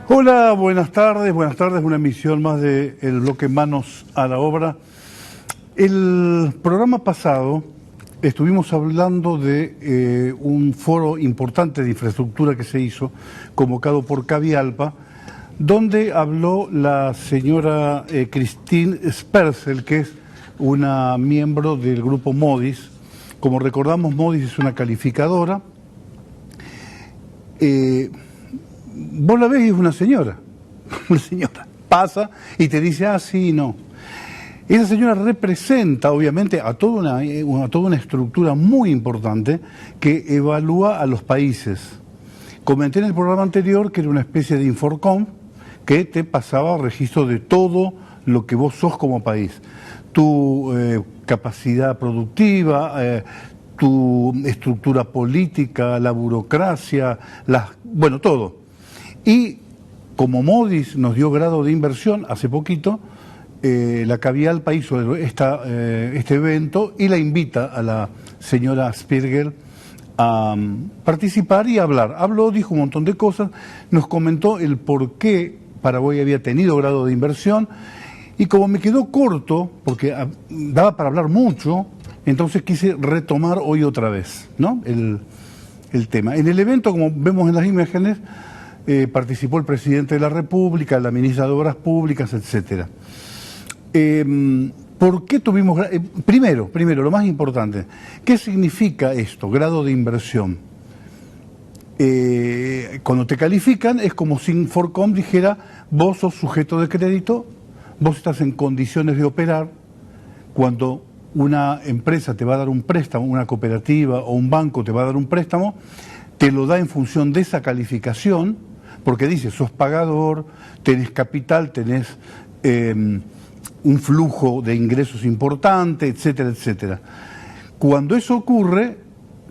Hola, buenas tardes, una emisión más de el bloque Manos a la Obra. El programa pasado estuvimos hablando de un foro importante de infraestructura que se hizo, convocado por Cavialpa, donde habló la señora Christine Sperzel, que es una miembro del grupo Modis. Como recordamos, Modis es una calificadora. Vos la ves y es una señora pasa y te dice, ah, sí, no. Esa señora representa, obviamente, a toda una estructura muy importante que evalúa a los países. Comenté en el programa anterior que era una especie de Inforcom que te pasaba registro de todo lo que vos sos como país. Tu capacidad productiva, tu estructura política, la burocracia, bueno, todo. Y como Modis nos dio grado de inversión hace poquito, la Cavialpa hizo este evento y la invita a la señora Sperzel a participar y a hablar. Habló, dijo un montón de cosas, nos comentó el por qué Paraguay había tenido grado de inversión, y como me quedó corto, porque daba para hablar mucho, entonces quise retomar hoy otra vez, ¿no?, el tema. En el evento, como vemos en las imágenes, participó el presidente de la República, la ministra de Obras Públicas, etcétera. ¿Por qué tuvimos...? Primero, lo más importante, ¿qué significa esto, grado de inversión? Cuando te califican es como si Inforcom dijera, vos sos sujeto de crédito, vos estás en condiciones de operar. Cuando una empresa te va a dar un préstamo, una cooperativa o un banco te va a dar un préstamo, te lo da en función de esa calificación, porque dice, sos pagador, tenés capital, tenés un flujo de ingresos importante, etcétera, etcétera. Cuando eso ocurre,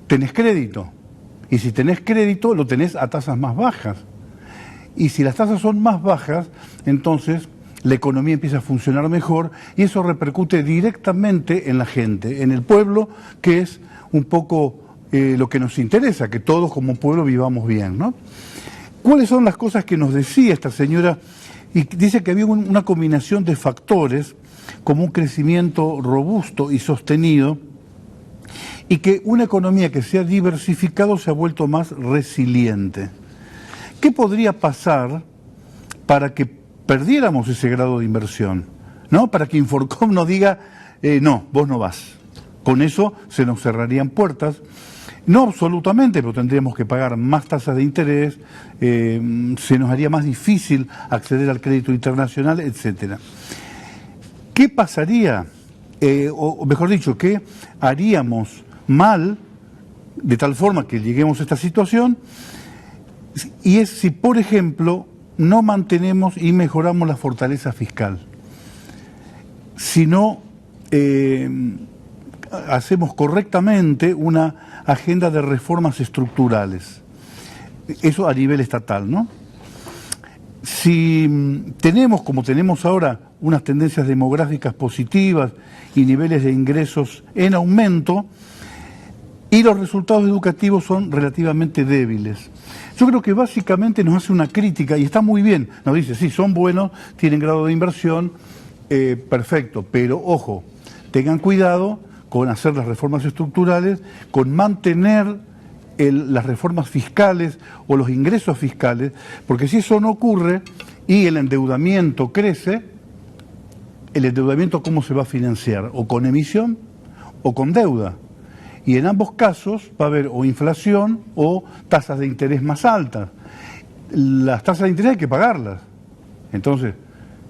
tenés crédito. Y si tenés crédito, lo tenés a tasas más bajas. Y si las tasas son más bajas, entonces la economía empieza a funcionar mejor y eso repercute directamente en la gente, en el pueblo, que es un poco lo que nos interesa, que todos como pueblo vivamos bien, ¿no? ¿Cuáles son las cosas que nos decía esta señora? Y dice que había una combinación de factores, como un crecimiento robusto y sostenido, y que una economía que se ha diversificado se ha vuelto más resiliente. ¿Qué podría pasar para que perdiéramos ese grado de inversión, ¿no? Para que Inforcom nos diga, no, vos no vas. Con eso se nos cerrarían puertas. No absolutamente, pero tendríamos que pagar más tasas de interés, se nos haría más difícil acceder al crédito internacional, etcétera. ¿Qué pasaría? O mejor dicho, ¿qué haríamos mal de tal forma que lleguemos a esta situación? Y es si, por ejemplo, no mantenemos y mejoramos la fortaleza fiscal. Si no hacemos correctamente una agenda de reformas estructurales. Eso a nivel estatal, ¿no? Si tenemos, como tenemos ahora, unas tendencias demográficas positivas y niveles de ingresos en aumento, y los resultados educativos son relativamente débiles. Yo creo que básicamente nos hace una crítica, y está muy bien, nos dice, sí, son buenos, tienen grado de inversión, perfecto, pero ojo, tengan cuidado con hacer las reformas estructurales, con mantener las reformas fiscales o los ingresos fiscales, porque si eso no ocurre y el endeudamiento crece, el endeudamiento ¿cómo se va a financiar? O con emisión o con deuda. Y en ambos casos va a haber o inflación o tasas de interés más altas. Las tasas de interés hay que pagarlas. Entonces,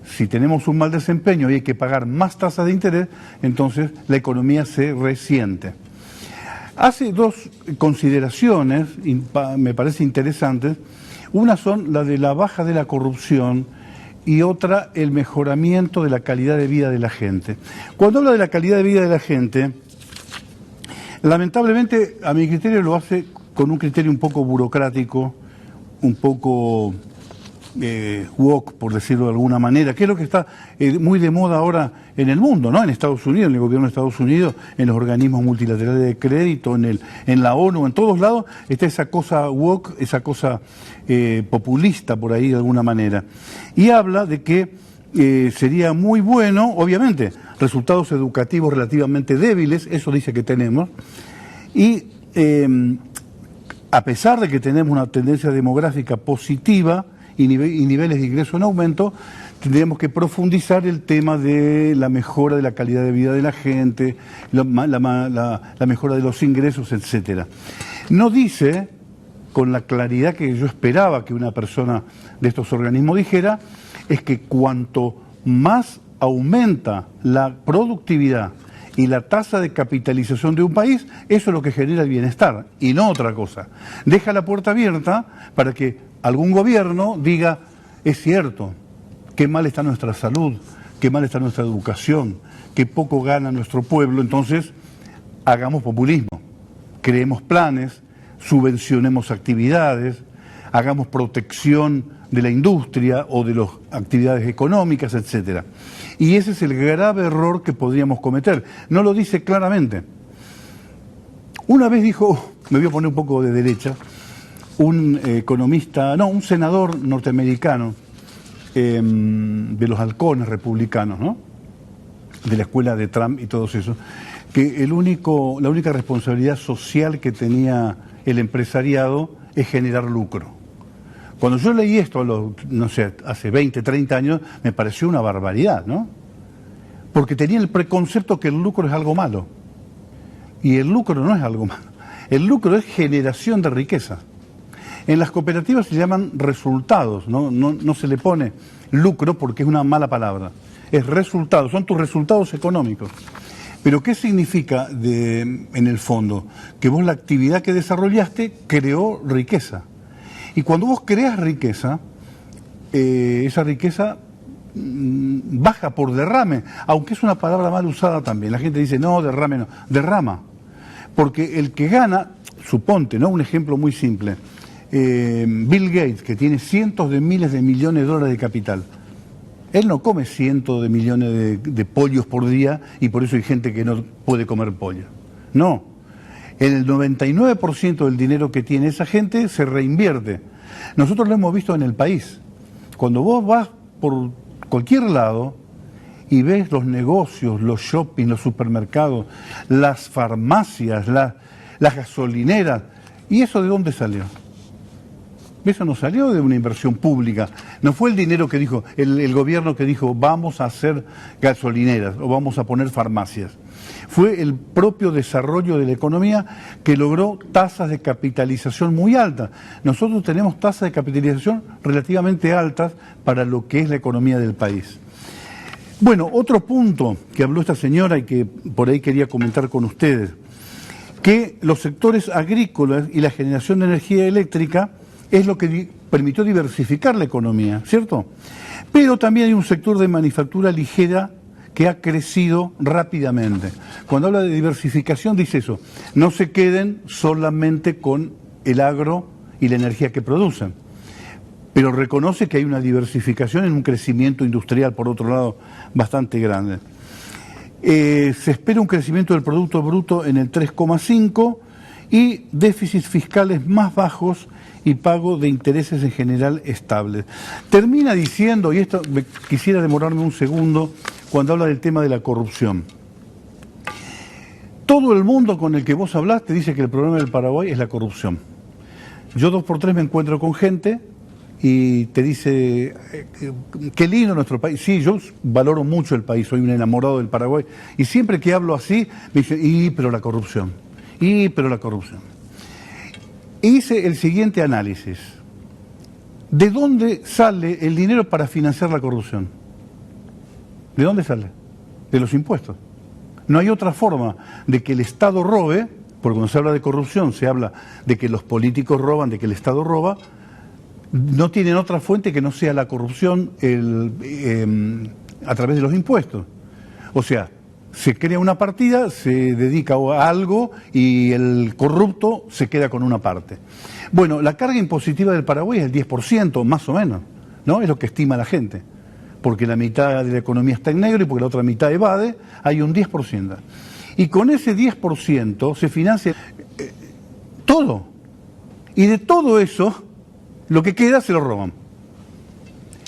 si tenemos un mal desempeño y hay que pagar más tasas de interés, entonces la economía se resiente. Hace dos consideraciones, me parece interesantes. Una son la de la baja de la corrupción y otra el mejoramiento de la calidad de vida de la gente. Cuando habla de la calidad de vida de la gente, lamentablemente a mi criterio lo hace con un criterio un poco burocrático, un poco woke, por decirlo de alguna manera, que es lo que está muy de moda ahora en el mundo, ¿no? En Estados Unidos, en el gobierno de Estados Unidos, en los organismos multilaterales de crédito, en la ONU, en todos lados, está esa cosa woke, esa cosa populista por ahí de alguna manera. Y habla de que sería muy bueno, obviamente, resultados educativos relativamente débiles, eso dice que tenemos, y a pesar de que tenemos una tendencia demográfica positiva y niveles de ingreso en aumento, tendríamos que profundizar el tema de la mejora de la calidad de vida de la gente, la mejora de los ingresos, etcétera. No dice, con la claridad que yo esperaba que una persona de estos organismos dijera, es que cuanto más aumenta la productividad y la tasa de capitalización de un país, eso es lo que genera el bienestar, y no otra cosa. Deja la puerta abierta para que algún gobierno diga, es cierto, qué mal está nuestra salud, qué mal está nuestra educación, qué poco gana nuestro pueblo, entonces hagamos populismo, creemos planes, subvencionemos actividades, hagamos protección de la industria o de las actividades económicas, etcétera. Y ese es el grave error que podríamos cometer. No lo dice claramente. Una vez dijo, me voy a poner un poco de derecha, un senador norteamericano de los halcones republicanos, ¿no? De la escuela de Trump y todos esos, que la única responsabilidad social que tenía el empresariado es generar lucro. Cuando yo leí esto, no sé, hace 20, 30 años, me pareció una barbaridad, ¿no? Porque tenía el preconcepto que el lucro es algo malo. Y el lucro no es algo malo. El lucro es generación de riqueza. En las cooperativas se llaman resultados, ¿no? No se le pone lucro porque es una mala palabra. Es resultados, son tus resultados económicos. Pero ¿qué significa en el fondo? Que vos la actividad que desarrollaste creó riqueza. Y cuando vos creas riqueza, esa riqueza baja por derrame, aunque es una palabra mal usada también. La gente dice, no, derrame no, derrama. Porque el que gana, suponte, ¿no? Un ejemplo muy simple. Bill Gates, que tiene cientos de miles de millones de dólares de capital, él no come cientos de millones de pollos por día y por eso hay gente que no puede comer pollo. No. El 99% del dinero que tiene esa gente se reinvierte. Nosotros lo hemos visto en el país. Cuando vos vas por cualquier lado y ves los negocios, los shopping, los supermercados, las farmacias, las gasolineras, ¿y eso de dónde salió? Eso no salió de una inversión pública. No fue el dinero que dijo, el gobierno que dijo, vamos a hacer gasolineras o vamos a poner farmacias. Fue el propio desarrollo de la economía que logró tasas de capitalización muy altas. Nosotros tenemos tasas de capitalización relativamente altas para lo que es la economía del país. Bueno, otro punto que habló esta señora y que por ahí quería comentar con ustedes, que los sectores agrícolas y la generación de energía eléctrica es lo que permitió diversificar la economía, ¿cierto? Pero también hay un sector de manufactura ligera que ha crecido rápidamente. Cuando habla de diversificación dice eso, no se queden solamente con el agro y la energía que producen, pero reconoce que hay una diversificación en un crecimiento industrial, por otro lado, bastante grande. Se espera un crecimiento del Producto Bruto en el 3,5 y déficits fiscales más bajos y pago de intereses en general estables. Termina diciendo, y esto quisiera demorarme un segundo, cuando habla del tema de la corrupción. Todo el mundo con el que vos hablás te dice que el problema del Paraguay es la corrupción. Yo 2 por 3 me encuentro con gente y te dice, qué lindo nuestro país. Sí, yo valoro mucho el país, soy un enamorado del Paraguay. Y siempre que hablo así, me dicen, pero la corrupción. Pero la corrupción. Hice el siguiente análisis. ¿De dónde sale el dinero para financiar la corrupción? ¿De dónde sale? De los impuestos. No hay otra forma de que el Estado robe, porque cuando se habla de corrupción se habla de que los políticos roban, de que el Estado roba, no tienen otra fuente que no sea la corrupción a través de los impuestos. O sea, se crea una partida, se dedica a algo y el corrupto se queda con una parte. Bueno, la carga impositiva del Paraguay es el 10%, más o menos. ¿no? Es lo que estima la gente. Porque la mitad de la economía está en negro y porque la otra mitad evade, hay un 10%. Y con ese 10% se financia todo. Y de todo eso, lo que queda se lo roban.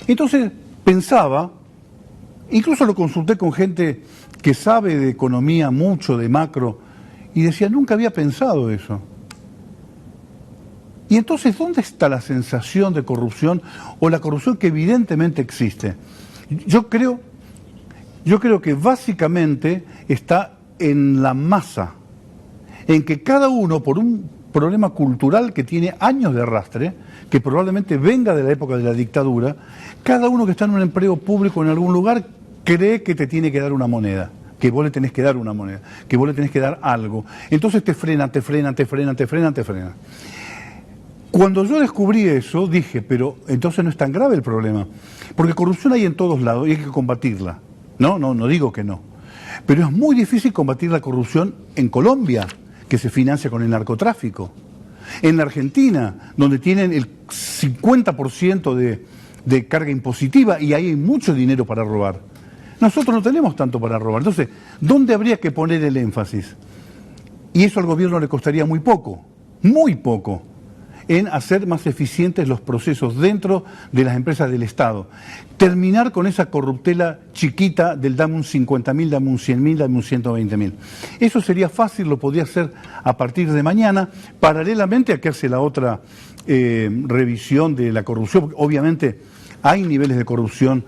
Entonces pensaba, incluso lo consulté con gente que sabe de economía mucho, de macro, y decía, nunca había pensado eso. Y entonces, ¿dónde está la sensación de corrupción o la corrupción que evidentemente existe? Yo creo que básicamente está en la masa, en que cada uno, por un problema cultural que tiene años de arrastre, que probablemente venga de la época de la dictadura, cada uno que está en un empleo público en algún lugar cree que te tiene que dar una moneda, que vos le tenés que dar una moneda, que vos le tenés que dar algo. Entonces te frena. Cuando yo descubrí eso, dije, pero entonces no es tan grave el problema, porque corrupción hay en todos lados y hay que combatirla. No digo que no. Pero es muy difícil combatir la corrupción en Colombia, que se financia con el narcotráfico. En la Argentina, donde tienen el 50% de carga impositiva y ahí hay mucho dinero para robar. Nosotros no tenemos tanto para robar. Entonces, ¿dónde habría que poner el énfasis? Y eso al gobierno le costaría muy poco, en hacer más eficientes los procesos dentro de las empresas del Estado. Terminar con esa corruptela chiquita del dame un 50.000, dame un 100.000, dame un 120.000. Eso sería fácil, lo podría hacer a partir de mañana, paralelamente a que hace la otra revisión de la corrupción. Obviamente hay niveles de corrupción,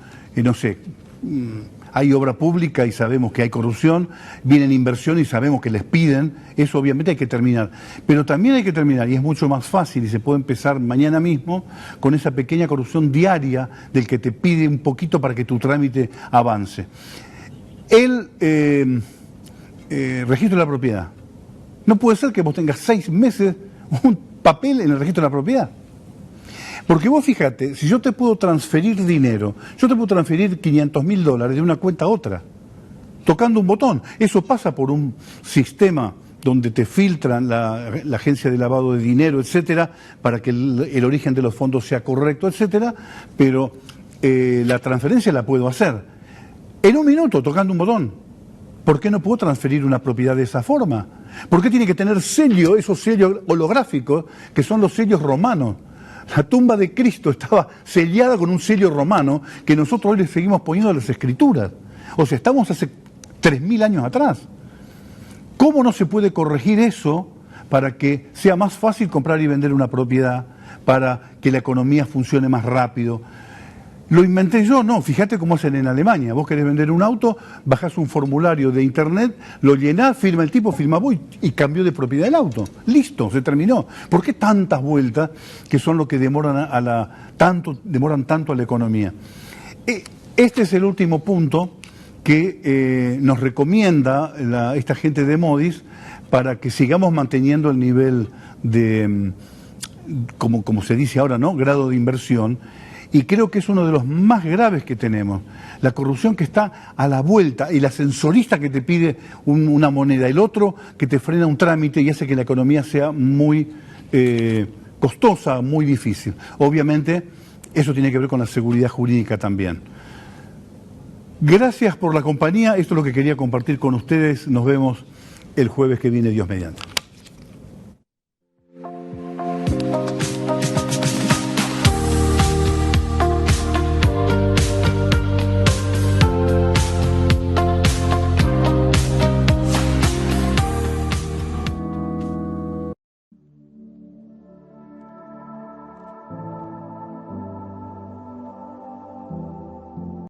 hay obra pública y sabemos que hay corrupción, vienen inversión y sabemos que les piden, eso obviamente hay que terminar. Pero también hay que terminar, y es mucho más fácil, y se puede empezar mañana mismo, con esa pequeña corrupción diaria del que te pide un poquito para que tu trámite avance. El registro de la propiedad. No puede ser que vos tengas 6 meses un papel en el registro de la propiedad. Porque vos fíjate, si yo te puedo transferir dinero, yo te puedo transferir $500.000 de una cuenta a otra, tocando un botón. Eso pasa por un sistema donde te filtran la agencia de lavado de dinero, etcétera, para que el origen de los fondos sea correcto, etcétera, pero la transferencia la puedo hacer en un minuto, tocando un botón. ¿Por qué no puedo transferir una propiedad de esa forma? ¿Por qué tiene que tener sello, esos sellos holográficos, que son los sellos romanos? La tumba de Cristo estaba sellada con un sello romano que nosotros hoy le seguimos poniendo a las escrituras. O sea, estamos hace 3.000 años atrás. ¿Cómo no se puede corregir eso para que sea más fácil comprar y vender una propiedad, para que la economía funcione más rápido? ¿Lo inventé yo? No, fíjate cómo hacen en Alemania. Vos querés vender un auto, bajás un formulario de internet, lo llenás, firma el tipo, firma vos y cambió de propiedad el auto. Listo, se terminó. ¿Por qué tantas vueltas que son lo que demoran tanto a la economía? Este es el último punto que nos recomienda esta gente de Modis para que sigamos manteniendo el nivel de, como se dice ahora, ¿no?, grado de inversión. Y creo que es uno de los más graves que tenemos. La corrupción que está a la vuelta, y el ascensorista que te pide una moneda, el otro que te frena un trámite y hace que la economía sea muy costosa, muy difícil. Obviamente, eso tiene que ver con la seguridad jurídica también. Gracias por la compañía. Esto es lo que quería compartir con ustedes. Nos vemos el jueves que viene, Dios mediante.